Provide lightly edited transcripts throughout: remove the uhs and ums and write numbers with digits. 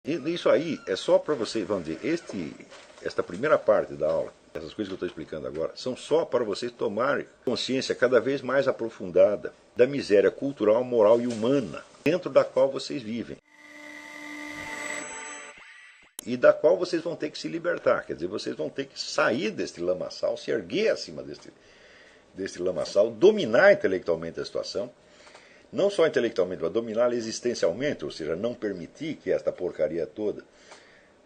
E isso aí é só para vocês, vamos dizer, esta primeira parte da aula, essas coisas que eu estou explicando agora, são só para vocês tomarem consciência cada vez mais aprofundada da miséria cultural, moral e humana dentro da qual vocês vivem. E da qual vocês vão ter que se libertar. Quer dizer, vocês vão ter que sair deste lamaçal, se erguer acima deste lamaçal, dominar intelectualmente a situação. Não só intelectualmente, mas dominá-la existencialmente, ou seja, não permitir que esta porcaria toda,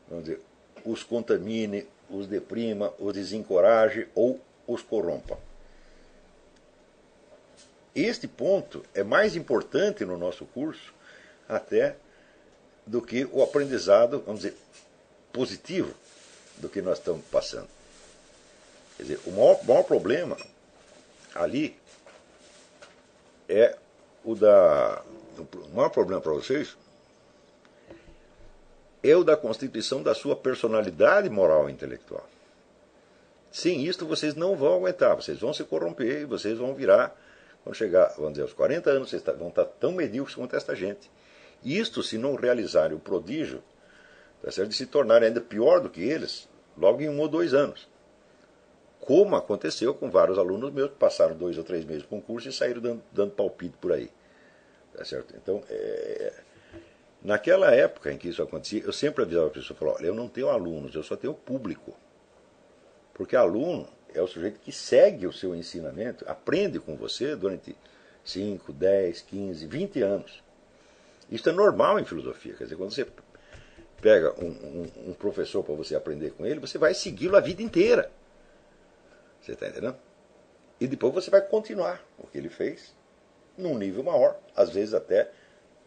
vamos dizer, os contamine, os deprima, os desencoraje ou os corrompa. Este ponto é mais importante no nosso curso até do que o aprendizado, vamos dizer, positivo do que nós estamos passando. Quer dizer, o maior problema ali é o maior problema para vocês é o da constituição da sua personalidade moral e intelectual. Sem isto vocês não vão aguentar, vocês vão se corromper e vocês vão virar, quando chegar, vamos dizer, aos 40 anos, vocês vão estar tão medíocres quanto esta gente. Isto se não realizarem o prodígio, tá certo, de se tornarem ainda pior do que eles, logo em 1 ou 2 anos. Como aconteceu com vários alunos meus que passaram 2 ou 3 meses com o curso e saíram dando palpite por aí. Tá certo? Então, naquela época em que isso acontecia, eu sempre avisava a pessoa, falava, olha, eu não tenho alunos, eu só tenho público. Porque aluno é o sujeito que segue o seu ensinamento, aprende com você durante 5, 10, 15, 20 anos. Isso é normal em filosofia. Quer dizer, quando você pega um professor para você aprender com ele, você vai segui-lo a vida inteira. Você está entendendo? E depois você vai continuar o que ele fez num nível maior, às vezes até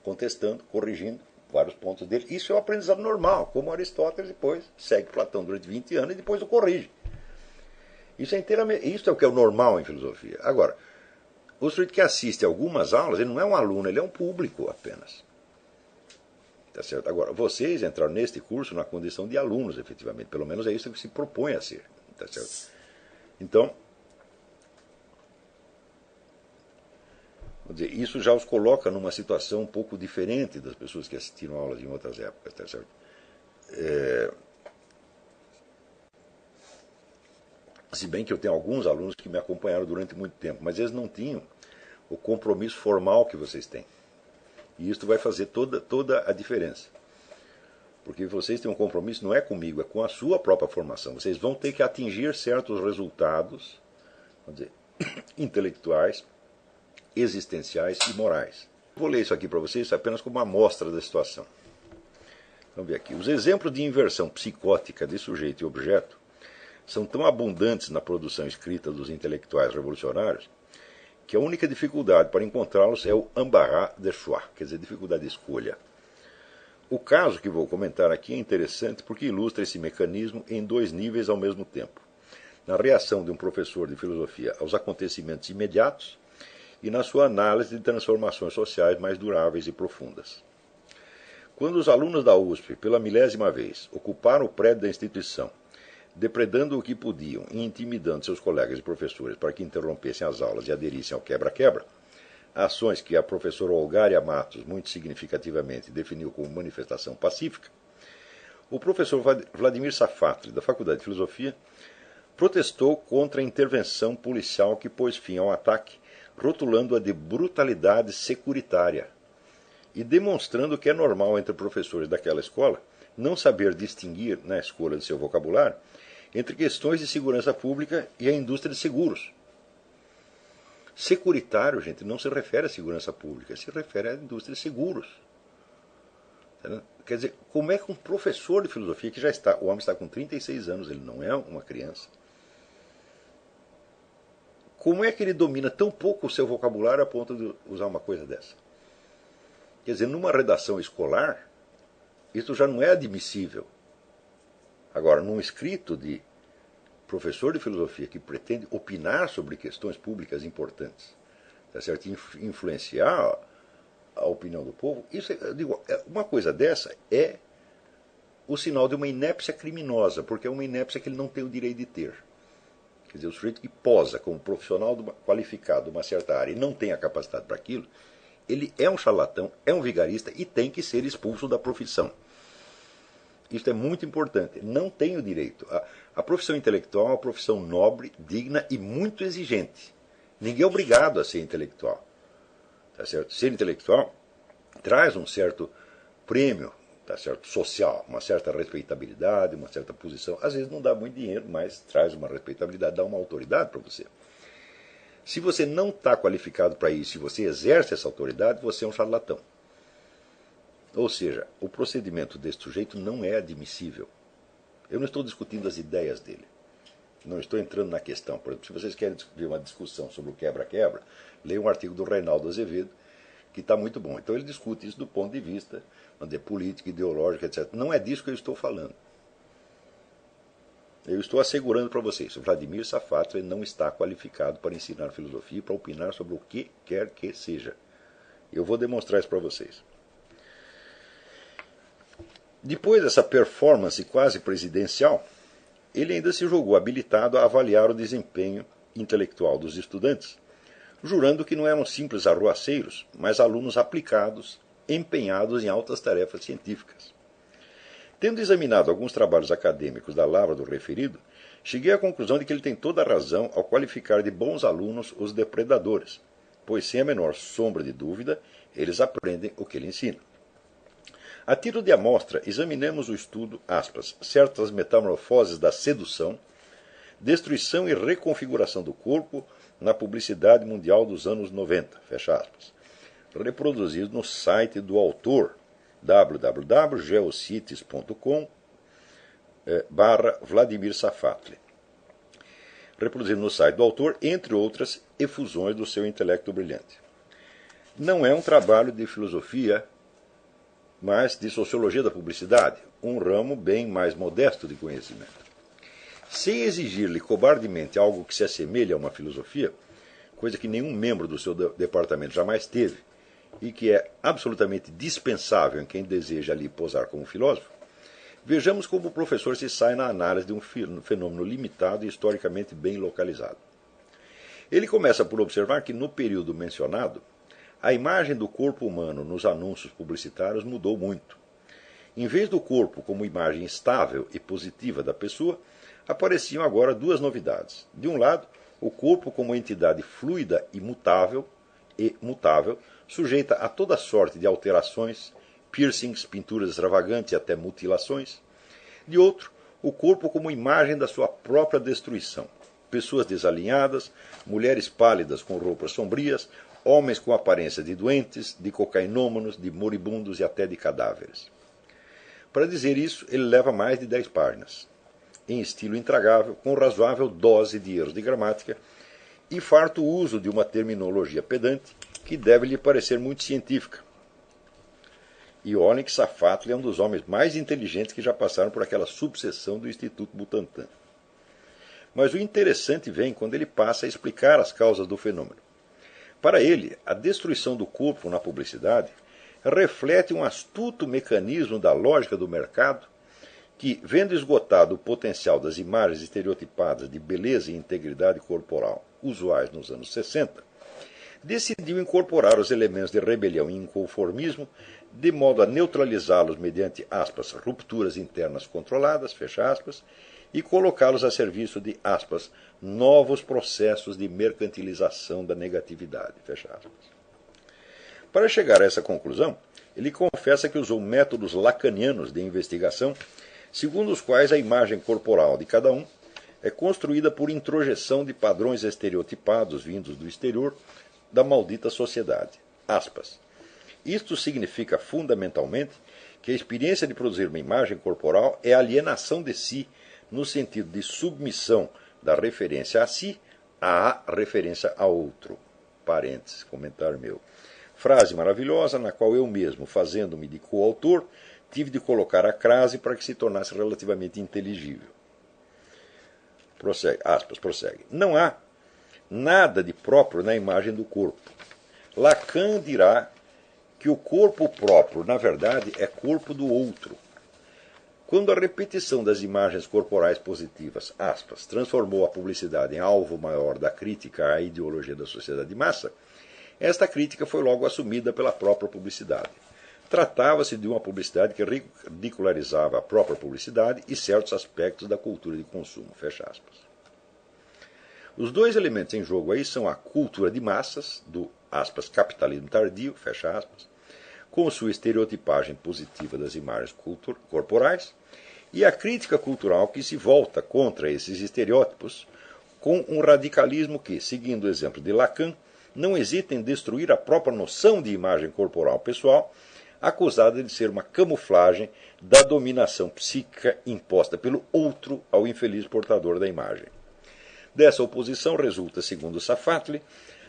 contestando, corrigindo vários pontos dele. Isso é o aprendizado normal, como Aristóteles depois segue Platão durante 20 anos e depois o corrige. Isso é o que é o normal em filosofia. Agora, o sujeito que assiste a algumas aulas, ele não é um aluno, ele é um público apenas. Tá certo? Agora, vocês entraram neste curso na condição de alunos, efetivamente. Pelo menos é isso que se propõe a ser. Tá certo? Então, vamos dizer, isso já os coloca numa situação um pouco diferente das pessoas que assistiram aulas em outras épocas. Tá certo? Se bem que eu tenho alguns alunos que me acompanharam durante muito tempo, mas eles não tinham o compromisso formal que vocês têm. E isso vai fazer toda a diferença. Porque vocês têm um compromisso, não é comigo, é com a sua própria formação. Vocês vão ter que atingir certos resultados, vamos dizer, intelectuais, existenciais e morais. Vou ler isso aqui para vocês apenas como uma amostra da situação. Vamos ver aqui. Os exemplos de inversão psicótica de sujeito e objeto são tão abundantes na produção escrita dos intelectuais revolucionários que a única dificuldade para encontrá-los é o embarras de choix, quer dizer, dificuldade de escolha. O caso que vou comentar aqui é interessante porque ilustra esse mecanismo em 2 níveis ao mesmo tempo. Na reação de um professor de filosofia aos acontecimentos imediatos e na sua análise de transformações sociais mais duráveis e profundas. Quando os alunos da USP, pela 1000ª vez, ocuparam o prédio da instituição, depredando o que podiam e intimidando seus colegas e professores para que interrompessem as aulas e aderissem ao quebra-quebra, ações que a professora Olgária Matos muito significativamente definiu como manifestação pacífica, o professor Vladimir Safatli, da Faculdade de Filosofia, protestou contra a intervenção policial que pôs fim ao ataque, rotulando-a de brutalidade securitária e demonstrando que é normal entre professores daquela escola não saber distinguir, na escolha de seu vocabulário, entre questões de segurança pública e a indústria de seguros. Securitário, gente, não se refere à segurança pública, se refere à indústria de seguros. Quer dizer, como é que um professor de filosofia, que já está, o homem está com 36 anos, ele não é uma criança, como é que ele domina tão pouco o seu vocabulário a ponto de usar uma coisa dessa? Quer dizer, numa redação escolar, isso já não é admissível. Agora, num escrito de professor de filosofia que pretende opinar sobre questões públicas importantes, tá certo? Influenciar a opinião do povo, isso, eu digo, uma coisa dessa é o sinal de uma inépcia criminosa, porque é uma inépcia que ele não tem o direito de ter. Quer dizer, o sujeito que posa como profissional qualificado de uma certa área e não tem a capacidade para aquilo, ele é um charlatão, é um vigarista e tem que ser expulso da profissão. Isso é muito importante. Não tem o direito. A profissão intelectual é uma profissão nobre, digna e muito exigente. Ninguém é obrigado a ser intelectual. Tá certo? Ser intelectual traz um certo prêmio, tá certo? Social, uma certa respeitabilidade, uma certa posição. Às vezes não dá muito dinheiro, mas traz uma respeitabilidade, dá uma autoridade para você. Se você não está qualificado para isso, se você exerce essa autoridade, você é um charlatão. Ou seja, o procedimento desse sujeito não é admissível. Eu não estou discutindo as ideias dele. Não estou entrando na questão. Por exemplo, se vocês querem ver uma discussão sobre o quebra-quebra, leiam um artigo do Reinaldo Azevedo, que está muito bom. Então ele discute isso do ponto de vista político, ideológico, etc. Não é disso que eu estou falando. Eu estou assegurando para vocês, o Vladimir Safatli não está qualificado para ensinar filosofia e para opinar sobre o que quer que seja. Eu vou demonstrar isso para vocês. Depois dessa performance quase presidencial, ele ainda se julgou habilitado a avaliar o desempenho intelectual dos estudantes, jurando que não eram simples arruaceiros, mas alunos aplicados, empenhados em altas tarefas científicas. Tendo examinado alguns trabalhos acadêmicos da lavra do referido, cheguei à conclusão de que ele tem toda a razão ao qualificar de bons alunos os depredadores, pois sem a menor sombra de dúvida, eles aprendem o que ele ensina. A título de amostra, examinemos o estudo, aspas, certas metamorfoses da sedução, destruição e reconfiguração do corpo na publicidade mundial dos anos 90, fecha aspas, reproduzido no site do autor, www.geocities.com/Vladimir Safatli. Reproduzido no site do autor, entre outras efusões do seu intelecto brilhante. Não é um trabalho de filosofia, mas de sociologia da publicidade, um ramo bem mais modesto de conhecimento. Sem exigir-lhe cobardemente algo que se assemelhe a uma filosofia, coisa que nenhum membro do seu departamento jamais teve, e que é absolutamente dispensável em quem deseja ali posar como filósofo, vejamos como o professor se sai na análise de um fenômeno limitado e historicamente bem localizado. Ele começa por observar que, no período mencionado, a imagem do corpo humano nos anúncios publicitários mudou muito. Em vez do corpo como imagem estável e positiva da pessoa, apareciam agora duas novidades. De um lado, o corpo como entidade fluida e mutável, sujeita a toda sorte de alterações, piercings, pinturas extravagantes e até mutilações. De outro, o corpo como imagem da sua própria destruição. Pessoas desalinhadas, mulheres pálidas com roupas sombrias, homens com aparência de doentes, de cocainômanos, de moribundos e até de cadáveres. Para dizer isso, ele leva mais de 10 páginas, em estilo intragável, com razoável dose de erros de gramática e farto uso de uma terminologia pedante que deve lhe parecer muito científica. E olhem que Safatli é um dos homens mais inteligentes que já passaram por aquela subseção do Instituto Butantan. Mas o interessante vem quando ele passa a explicar as causas do fenômeno. Para ele, a destruição do corpo na publicidade reflete um astuto mecanismo da lógica do mercado que, vendo esgotado o potencial das imagens estereotipadas de beleza e integridade corporal usuais nos anos 60, decidiu incorporar os elementos de rebelião e inconformismo de modo a neutralizá-los mediante, aspas, rupturas internas controladas, fecha aspas, e colocá-los a serviço de, aspas, novos processos de mercantilização da negatividade, fecha aspas. Para chegar a essa conclusão, ele confessa que usou métodos lacanianos de investigação, segundo os quais a imagem corporal de cada um é construída por introjeção de padrões estereotipados vindos do exterior da maldita sociedade. Aspas. Isto significa fundamentalmente que a experiência de produzir uma imagem corporal é alienação de si, no sentido de submissão da referência a si à referência a outro. Parênteses, comentário meu. Frase maravilhosa na qual eu mesmo, fazendo-me de coautor, tive de colocar a crase para que se tornasse relativamente inteligível. Prossegue. Não há nada de próprio na imagem do corpo. Lacan dirá que o corpo próprio, na verdade, é corpo do outro. Quando a repetição das imagens corporais positivas, aspas, transformou a publicidade em alvo maior da crítica à ideologia da sociedade de massa, esta crítica foi logo assumida pela própria publicidade. tratava-se de uma publicidade que ridicularizava a própria publicidade e certos aspectos da cultura de consumo. Fecha aspas. Os dois elementos em jogo aí são a cultura de massas, do aspas, capitalismo tardio, fecha aspas, com sua estereotipagem positiva das imagens corporais, e a crítica cultural que se volta contra esses estereótipos com um radicalismo que, seguindo o exemplo de Lacan, não hesita em destruir a própria noção de imagem corporal pessoal, acusada de ser uma camuflagem da dominação psíquica imposta pelo outro ao infeliz portador da imagem. Dessa oposição resulta, segundo Safatli,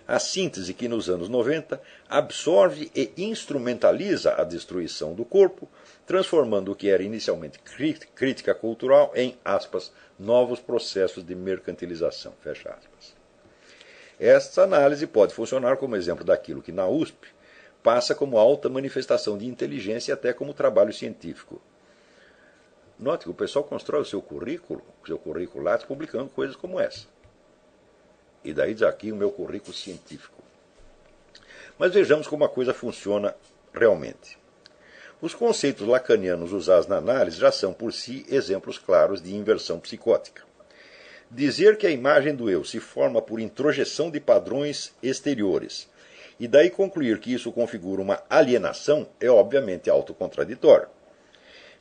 a síntese que nos anos 90 absorve e instrumentaliza a destruição do corpo, transformando o que era inicialmente crítica cultural em, aspas, novos processos de mercantilização, fecha aspas. Esta análise pode funcionar como exemplo daquilo que na USP passa como alta manifestação de inteligência e até como trabalho científico. Note que o pessoal constrói o seu currículo Lattes, publicando coisas como essa. E daí diz aqui o meu currículo científico. Mas vejamos como a coisa funciona realmente. Os conceitos lacanianos usados na análise já são por si exemplos claros de inversão psicótica. Dizer que a imagem do eu se forma por introjeção de padrões exteriores e daí concluir que isso configura uma alienação é obviamente autocontraditório.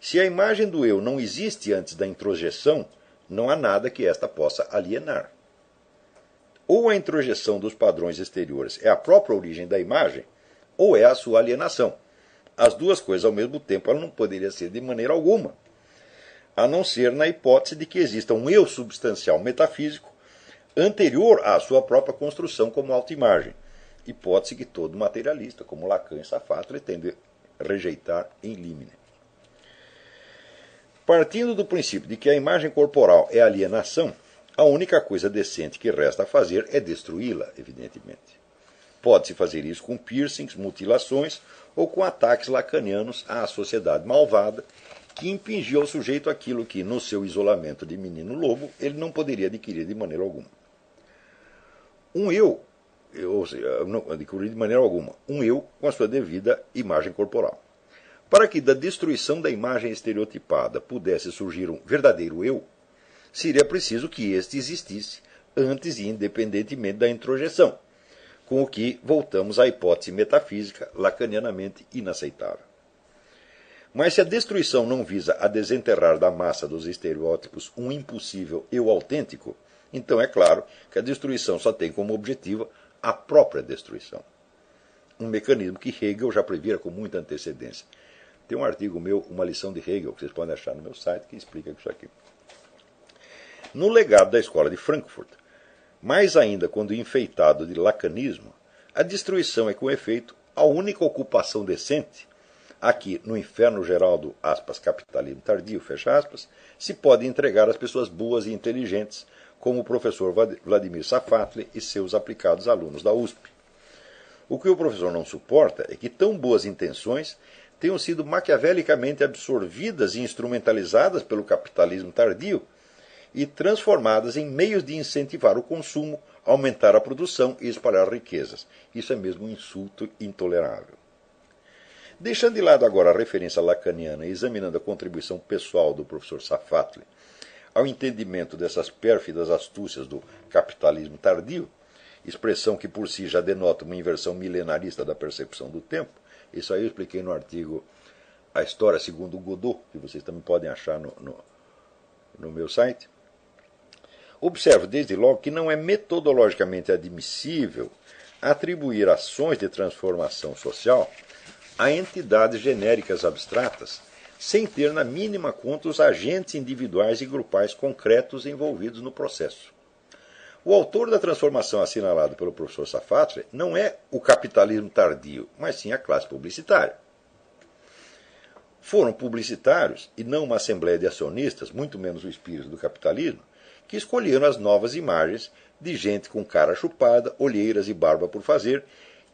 Se a imagem do eu não existe antes da introjeção, não há nada que esta possa alienar. Ou a introjeção dos padrões exteriores é a própria origem da imagem, ou é a sua alienação. As duas coisas ao mesmo tempo ela não poderia ser de maneira alguma, a não ser na hipótese de que exista um eu substancial metafísico anterior à sua própria construção como autoimagem, hipótese que todo materialista, como Lacan e Safatli, tende a rejeitar em limine. Partindo do princípio de que a imagem corporal é alienação, a única coisa decente que resta a fazer é destruí-la, evidentemente. Pode-se fazer isso com piercings, mutilações ou com ataques lacanianos à sociedade malvada, que impingia ao sujeito aquilo que, no seu isolamento de menino lobo, ele não poderia adquirir de maneira alguma. Ou seja, não adquirir de maneira alguma, um eu com a sua devida imagem corporal. Para que da destruição da imagem estereotipada pudesse surgir um verdadeiro eu, seria preciso que este existisse antes e independentemente da introjeção, com o que voltamos à hipótese metafísica lacanianamente inaceitável. Mas se a destruição não visa a desenterrar da massa dos estereótipos um impossível eu autêntico, então é claro que a destruição só tem como objetivo a própria destruição. Um mecanismo que Hegel já previra com muita antecedência. Tem um artigo meu, uma lição de Hegel, que vocês podem achar no meu site, que explica isso aqui. No legado da escola de Frankfurt, mais ainda quando enfeitado de lacanismo, a destruição é, com efeito, a única ocupação decente a que, no inferno geral do aspas, capitalismo tardio, fecha aspas, se pode entregar às pessoas boas e inteligentes, como o professor Vladimir Safatli e seus aplicados alunos da USP. O que o professor não suporta é que tão boas intenções tenham sido maquiavelicamente absorvidas e instrumentalizadas pelo capitalismo tardio e transformadas em meios de incentivar o consumo, aumentar a produção e espalhar riquezas. Isso é mesmo um insulto intolerável. Deixando de lado agora a referência lacaniana e examinando a contribuição pessoal do professor Safatli ao entendimento dessas pérfidas astúcias do capitalismo tardio, expressão que por si já denota uma inversão milenarista da percepção do tempo, isso aí eu expliquei no artigo A História segundo Godot, que vocês também podem achar no meu site. Observo desde logo que não é metodologicamente admissível atribuir ações de transformação social a entidades genéricas abstratas, sem ter na mínima conta os agentes individuais e grupais concretos envolvidos no processo. O autor da transformação assinalado pelo professor Safatli não é o capitalismo tardio, mas sim a classe publicitária. Foram publicitários, e não uma assembleia de acionistas, muito menos o espírito do capitalismo, que escolheram as novas imagens de gente com cara chupada, olheiras e barba por fazer,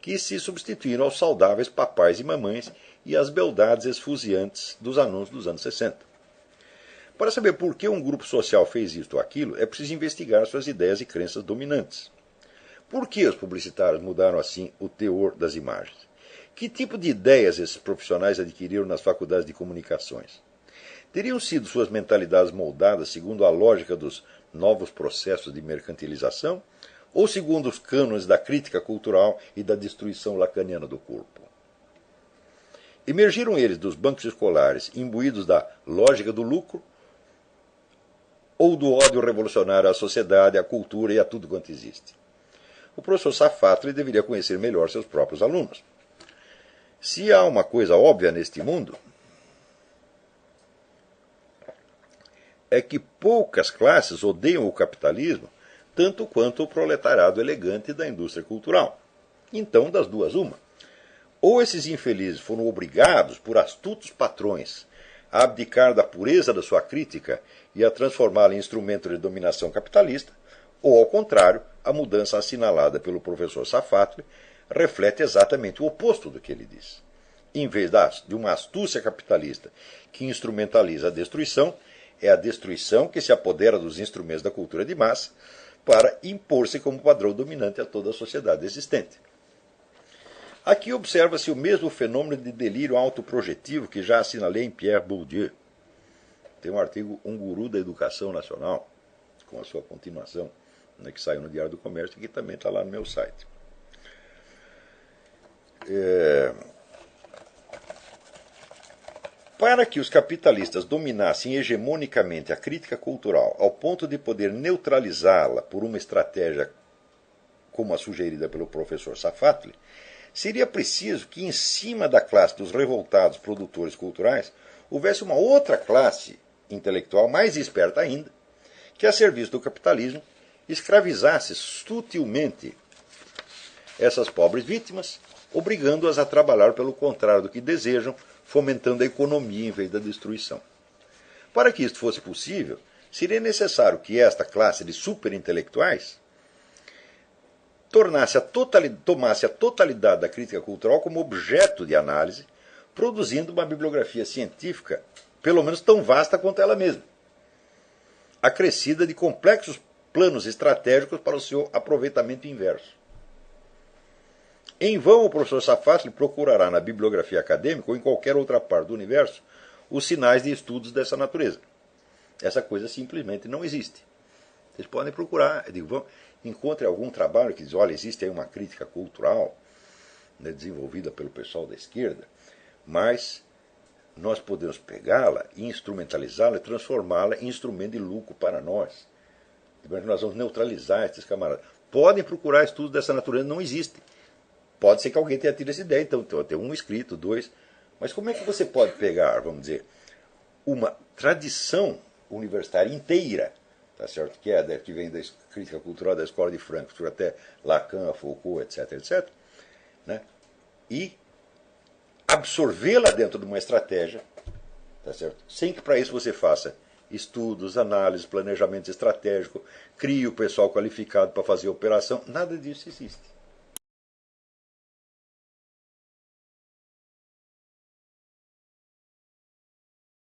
que se substituíram aos saudáveis papais e mamães e às beldades esfuziantes dos anúncios dos anos 60. Para saber por que um grupo social fez isto ou aquilo, é preciso investigar suas ideias e crenças dominantes. Por que os publicitários mudaram assim o teor das imagens? Que tipo de ideias esses profissionais adquiriram nas faculdades de comunicações? Teriam sido suas mentalidades moldadas segundo a lógica dos novos processos de mercantilização ou segundo os cânones da crítica cultural e da destruição lacaniana do corpo? Emergiram eles dos bancos escolares imbuídos da lógica do lucro ou do ódio revolucionário à sociedade, à cultura e a tudo quanto existe? O professor Safatli deveria conhecer melhor seus próprios alunos. Se há uma coisa óbvia neste mundo, é que poucas classes odeiam o capitalismo tanto quanto o proletariado elegante da indústria cultural. Então, das duas, uma. Ou esses infelizes foram obrigados por astutos patrões a abdicar da pureza da sua crítica e a transformá-la em instrumento de dominação capitalista, ou, ao contrário, a mudança assinalada pelo professor Safatli reflete exatamente o oposto do que ele diz. Em vez de uma astúcia capitalista que instrumentaliza a destruição, é a destruição que se apodera dos instrumentos da cultura de massa para impor-se como padrão dominante a toda a sociedade existente. Aqui observa-se o mesmo fenômeno de delírio autoprojetivo que já assinalei em Pierre Bourdieu. Tem um artigo Um Guru da Educação Nacional, com a sua continuação, que saiu no Diário do Comércio e que também está lá no meu site. Para que os capitalistas dominassem hegemonicamente a crítica cultural ao ponto de poder neutralizá-la por uma estratégia como a sugerida pelo professor Safatli, seria preciso que, em cima da classe dos revoltados produtores culturais, houvesse uma outra classe intelectual mais esperta ainda, que, a serviço do capitalismo, escravizasse sutilmente essas pobres vítimas, obrigando-as a trabalhar pelo contrário do que desejam, fomentando a economia em vez da destruição. Para que isto fosse possível, seria necessário que esta classe de superintelectuais tomasse a totalidade da crítica cultural como objeto de análise, produzindo uma bibliografia científica, pelo menos tão vasta quanto ela mesma, acrescida de complexos planos estratégicos para o seu aproveitamento inverso. Em vão, o professor Safatli procurará na bibliografia acadêmica ou em qualquer outra parte do universo os sinais de estudos dessa natureza. Essa coisa simplesmente não existe. Vocês podem procurar, encontre algum trabalho que diz, olha, existe aí uma crítica cultural, desenvolvida pelo pessoal da esquerda, mas nós podemos pegá-la, instrumentalizá-la e transformá-la em instrumento de lucro para nós. Nós vamos neutralizar esses camaradas. Podem procurar estudos dessa natureza, não existem. Pode ser que alguém tenha tido essa ideia, então tem um escrito, dois. Mas como é que você pode pegar, vamos dizer, uma tradição universitária inteira, tá certo? Que vem da crítica cultural da Escola de Frankfurt até Lacan, Foucault, etc., etc., né? E absorvê-la dentro de uma estratégia, tá certo? Sem que para isso você faça estudos, análises, planejamento estratégico, crie o pessoal qualificado para fazer a operação, nada disso existe.